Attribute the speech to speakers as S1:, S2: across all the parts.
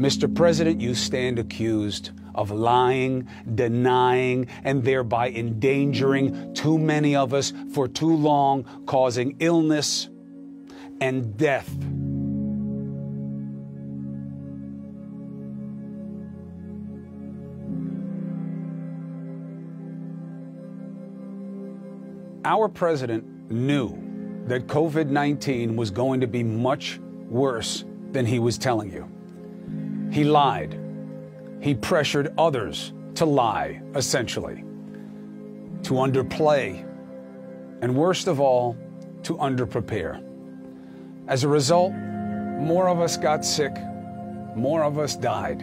S1: Mr. President, you stand accused of lying, denying, and thereby endangering too many of us for too long, causing illness and death. Our president knew that COVID-19 was going to be much worse than he was telling you. He lied. He pressured others to lie, essentially, to underplay, and worst of all, to underprepare. As a result, more of us got sick, more of us died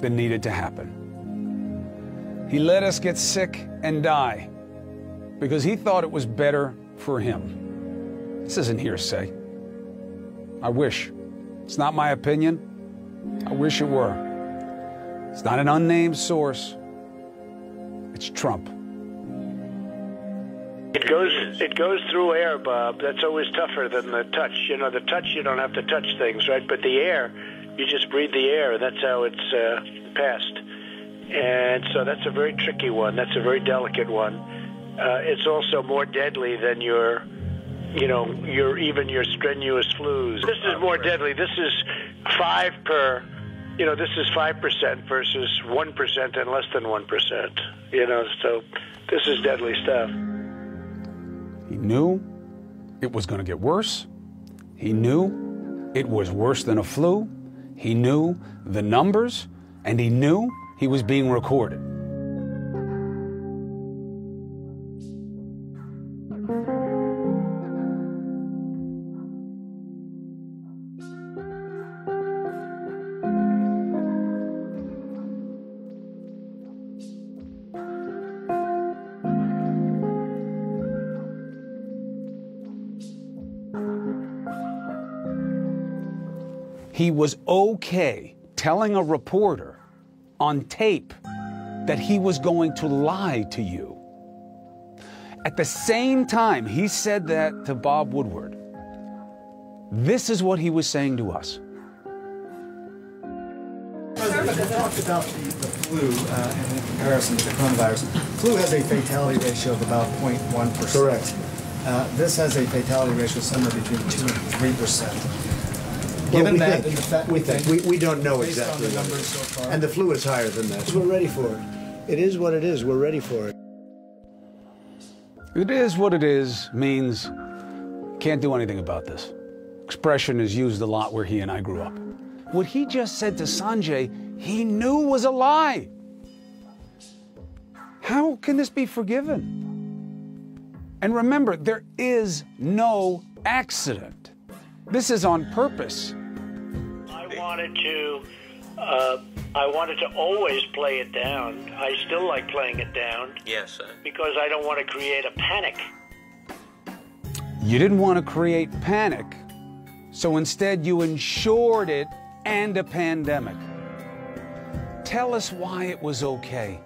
S1: than needed to happen. He let us get sick and die because he thought it was better for him. This isn't hearsay. I wish. It's not my opinion. I wish it were. It's not an unnamed source. It's Trump.
S2: It goes through air, Bob. That's always tougher than the touch. You know, the touch, you don't have to touch things, right? But the air, you just breathe the air. That's how it's passed. And so that's a very tricky one. That's a very delicate one. It's also more deadly than your strenuous flus. This is more deadly. This is 5 per, this is 5% versus 1% and less than 1%. So this is deadly stuff.
S1: He knew it was going to get worse. He knew it was worse than a flu. He knew the numbers, and he knew he was being recorded. He was okay telling a reporter on tape that he was going to lie to you. At the same time he said that to Bob Woodward, this is what he was saying to us.
S3: President, you talked about the flu in comparison to the coronavirus. Flu has a fatality ratio of about 0.1%.
S4: Correct.
S3: This has a fatality ratio somewhere between 2 and 3%. Given that, and the fact
S4: we don't know exactly
S3: the numbers so far,
S4: and the flu is higher than that. So we're ready for it. It is what it is. We're ready for it.
S1: It is what it is means can't do anything about this. Expression is used a lot where he and I grew up. What he just said to Sanjay, he knew was a lie. How can this be forgiven? And remember, there is no accident. This is on purpose.
S2: I wanted to always play it down. I still like playing it down.
S5: Yes, sir.
S2: Because I don't want to create a panic.
S1: You didn't want to create panic, so instead you ensured it and a pandemic. Tell us why it was okay.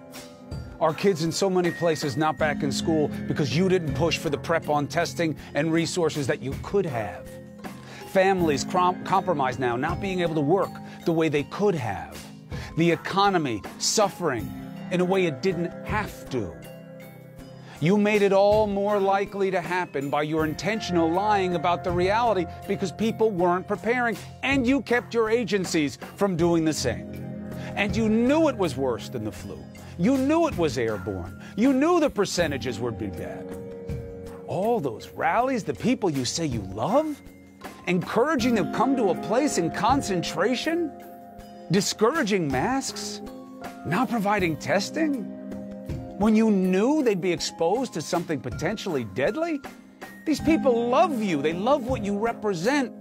S1: Our kids in so many places not back in school because you didn't push for the prep on testing and resources that you could have. Families compromised now, not being able to work the way they could have. The economy suffering in a way it didn't have to. You made it all more likely to happen by your intentional lying about the reality because people weren't preparing, and you kept your agencies from doing the same. And you knew it was worse than the flu. You knew it was airborne. You knew the percentages would be bad. All those rallies, the people you say you love, encouraging them to come to a place in concentration, discouraging masks, not providing testing, when you knew they'd be exposed to something potentially deadly. These people love you. They love what you represent.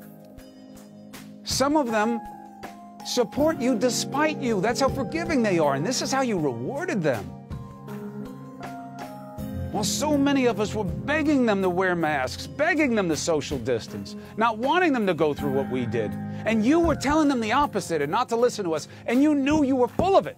S1: Some of them support you despite you. That's how forgiving they are, and this is how you rewarded them. While so many of us were begging them to wear masks, begging them to social distance, not wanting them to go through what we did. And you were telling them the opposite and not to listen to us, and you knew you were full of it.